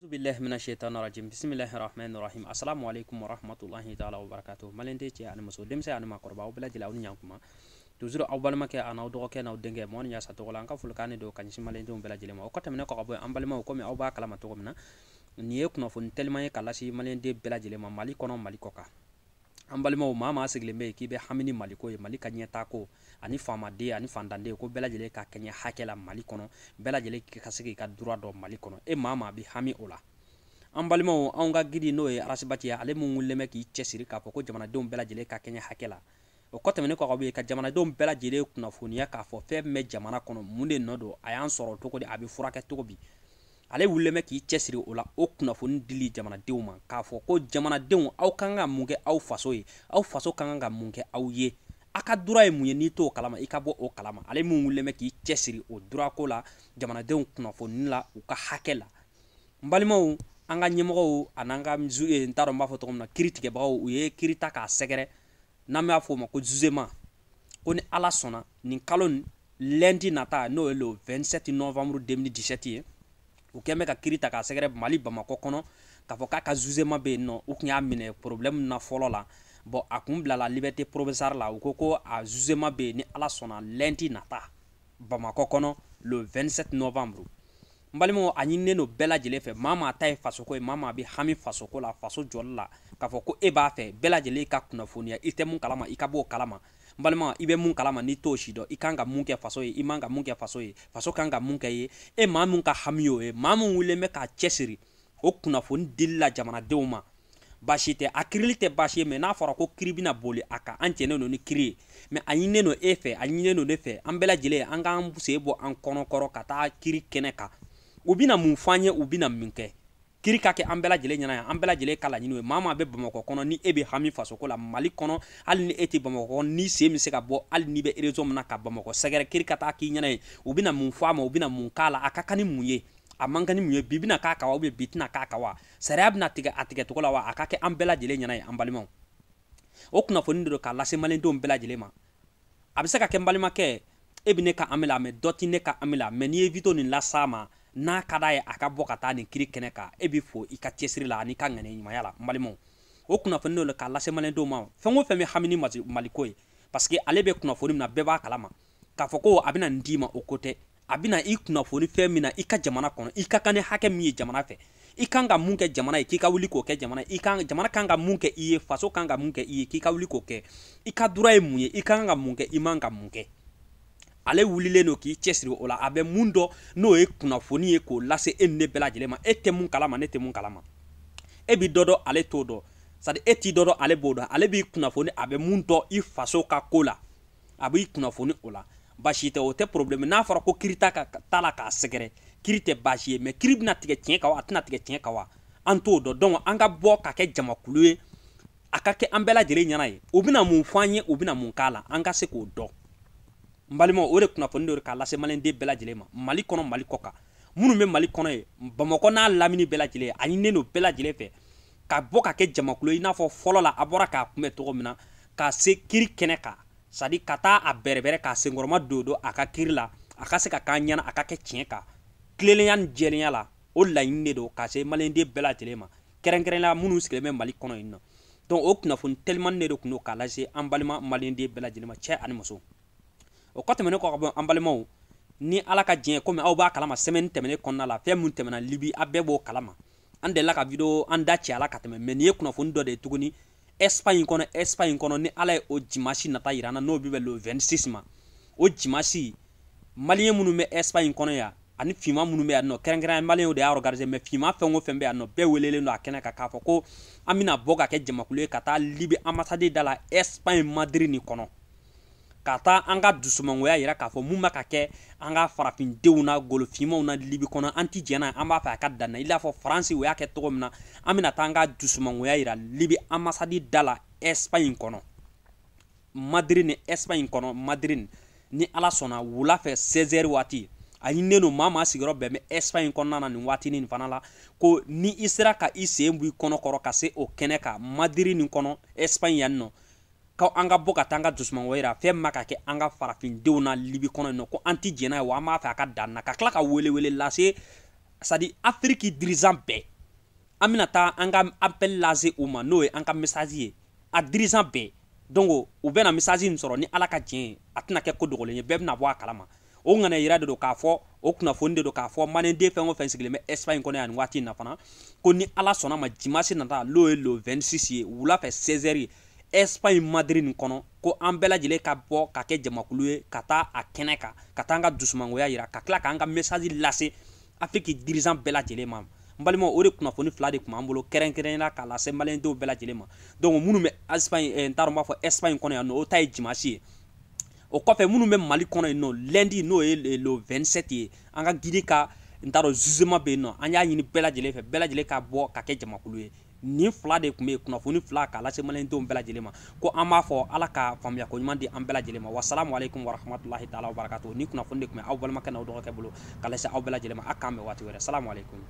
billahi minash shaitanir rajim bismillahir rahmanir rahim assalamu alaikum wa rahmatullahi ta'ala wa barakatuh malente ci an muso demse an ma korba bla jila on yankuma toujours aw balma ke an aw do ke naw denge mon ya sa to lan ka fulkani do kan malente on bla jila ma o ko tamne ko abo an balma ko mi aw ba kala ma to mina ni e kuno fon tellement kala si malente bla jila ma mali kono mali koka an balma o mama siglembe ki be hamini mali ko e mali kanyeta ko ani famade ani fandande ko bela jele ka kenya hakela mali kono bela jele ka sigi ka droit do mali kono e mama bi hami ola ambalimo onga gidi no e arasibati ale mun leme ki chesiri ka ko jamana don bela jele ka kenya hakela o ko temene ko be ka jamana don bela jele kuna foniya ka fo fe me jamana kono munde nodo ayan soro to ko di abi furake to bi ale wuleme ki chesiri ola o kuna foni dili jamana deuma ka fo ko jamana deun aw kanga munge aw faso yi aw faso kanga munge aw ye aka dura e munye ni to kalama ikabo o kalama ale mun wuleme ki chesiri o dura ko la jamana deun kuna foni la u ka hakela mbalimo anga nyemogo ananga mzuye ntaro mbafo to komna critique bawo u ye kirita ka segere namme afo ma ko zuzema ko ni ala sona ni kalon lundi nata no le 27 novembre 2017 u keme ka kirita ka segere mali bamako kono ka fo ka zuzema be no u knya mine problème na folo la bo akumbla la liberté provisoire la u koko a zuzema be ni ala sona lundi nata bamako kono le 27 novembre mbalimo anyine no bela jele fe mama tay faso ko mama bi hami faso ko la faso jolla ka fo ko e ba fe bela jele ka kuna fonia ite mun kalama ikabo kalama mbalimo ibe mun kalama ni to shido ikanga mun ke faso e imanga mun ke faso e faso kanga mun ke e mamun ka hamiyo e mamun wule me ka chesiri o kuna fon dilla jamana deuma bashite akrilite bashi me na fora ko kribina boli aka antene no ni kri me anyine no efe anyine no nefe ambela jele anga ambuse bo an kono koro kata kiri keneka ubina mufanye ubina minke kiri kake ambela jele nyana ya ambela jele kala nyinwe mama be bamako kono ni ebe hami faso ko la mali kono ali ni eti bamako ni semi se ka bo ali ni be erezo mna ka bamako segere kiri kata ki nyana ubina mufama ubina munkala akakani munye amangani munye bibina kaka wa ube bitina kaka wa sarabna tiga atiga to la wa akake ambela jele nyana ya ambalimo okuna fonindo ka lase malendo ambela jele ma abisaka ke mbalima ke ebine ka amela me dotine ka amela me ni evito ni la sama na kada ye aka bokata ni kiri keneka ebi fo ika tiesiri la ni kangane nyima yala mbalimo o kuna fonni le kala se malen do ma fengo femi hamini malikoy parce que ale be kuna fonni na beba kalama ka foko abina ndima o kote abina i kuna fonni femina ika jamana kono ika kane hake mi jamana fe ikanga munke jamana ikika wuli ko ke jamana ikanga jamana kanga munke iye faso kanga munke iye kika wuli ko ke ika dura e munye ikanga munke imanga munke ale wulile no ki chesiri ola abe mundo no e kuna foni e ko lase enne bela jelema ete mun kalama nete mun kalama ebi dodo ale todo sadi eti dodo ale bodo ale bi kuna foni abe mundo i faso ka kola abi kuna foni ola bashite o te problème na fara ko kirita ka tala ka segere kirite bashi me kiribna tige tien ka wa atna tige tien ka wa anto do don anga bo ka ke jama kulue akake ambela jele nyana ye obina mun fanye obina mun kala anga se ko do mbalimo ore kuna fondo ka lase malende bela jilema mali kono mali koka munu me mali kono e bamako na lamini bela jile ani neno bela jile fe ka boka ke jamakulo ina fo folo la abora ka kume to mina ka se kiri keneka sadi kata a berebere ka sengorma dodo aka kirla aka se ka kanyana aka ke tienka kleleyan jelenya la o la inde do ka se malende bela jilema kerenkeren la munu sikleme mali kono inno donc o kuna fon tellement ne do kuno ka lase ambalima malende bela jilema che ani muso o ko temene ko ambalemo ni ala ka jien comme aw ba kalama semaine temene konna la fe mun temena libi abebo kalama ande la ka video anda ci ala ka temene men ye kuna fon do de tuguni Espagne kono ni ala o jimashi nata irana no bi le 26 ma o jimashi malien munu me Espagne kono ya ani fima munu me no kerengera malien o de organiser me fima fengo fembe no be welele no akena ka ka foko amina boga ke jamakule kata libi ambassade dala Espagne Madrid ni kono kata anga dusumangoya yira ka fo mumma ka ke anga farafin deuna golfimo na libi kono anti jena amba fa ka danna ila fo France we yake to mna amina tanga dusumangoya yira libi ambassade dala Espagne kono Madrid ni Espagne kono Madrid ni ala sona wula fe 16h wati ayi neno mama sigoro be me Espagne kono na ni wati ni fanala ko ni isra ka isembu kono koro ka se o keneka Madrid ni kono Espagne yanno ka anga boka tanga dusman wera fe maka ke anga farafin deuna libi kono no ko anti jena wa ma fa ka danna ka kla ka wele lase sadi Afrique dirigeant be amina ta an ka appel laser u ma n'o ye an ka message ye a dirigeant bɛɛ donc u bɛna message in sɔrɔ ni ala ka tiɲɛ a tɛna kɛ ko dogolen ye bɛɛ bɛna bɔ a kalama o ŋana yira de do k'a fɔ o kunnafoni de do k'a fɔ maliyɛnden fɛn o fɛn sigilen bɛ Espagne kɔnɔ yan nin waati in na fana ko ni ala sɔnna ma dimanche nata n'o ye le 26 ye wula fɛ 16h Espagne Madrid nin kɔnɔ ko an bɛɛ lajɛlen ka bɔ ka kɛ jamakulu ye ka taa a kɛnɛ kan ka taa an ka dusumangoya yira ka tila k'an ka message lase Afrique dirigeant bɛɛ lajɛlen ma n balimaw o de kunnafoni fila de tun b'an bolo kɛrɛnkɛrɛnnenya k'a lase maliyɛndenw bɛɛ lajɛlen ma donc minnu bɛ Espagne n t'a dɔn n b'a fɔ Espagne kɔnɔ yan nɔ o ta ye dimanche ye o kɔfɛ minnu bɛ Mali kɔnɔ yen nɔ lundi n'o ye le 27 ye an ka Guinée ka n t'a dɔn jugement bɛ yen nɔ an y'a ɲini bɛɛ lajɛlen fɛ bɛɛ lajɛlen ka bɔ ka kɛ jamakulu ye nin fila de tun bɛ yen kunnafoni fila k'a lase maliyɛndenw bɛɛ lajɛlen ma ko an b'a fɔ ala ka faamuya ko ɲuman di an bɛɛ lajɛlen ma wasalamu aleykum warahmatulahi taala wabarakatuh ni kunnafoni de tun bɛ aw balimakɛ n'aw dɔgɔkɛ bolo k'a lase aw bɛɛ lajɛlen ma a k'an bɛn waati wɛrɛ salamu aleykum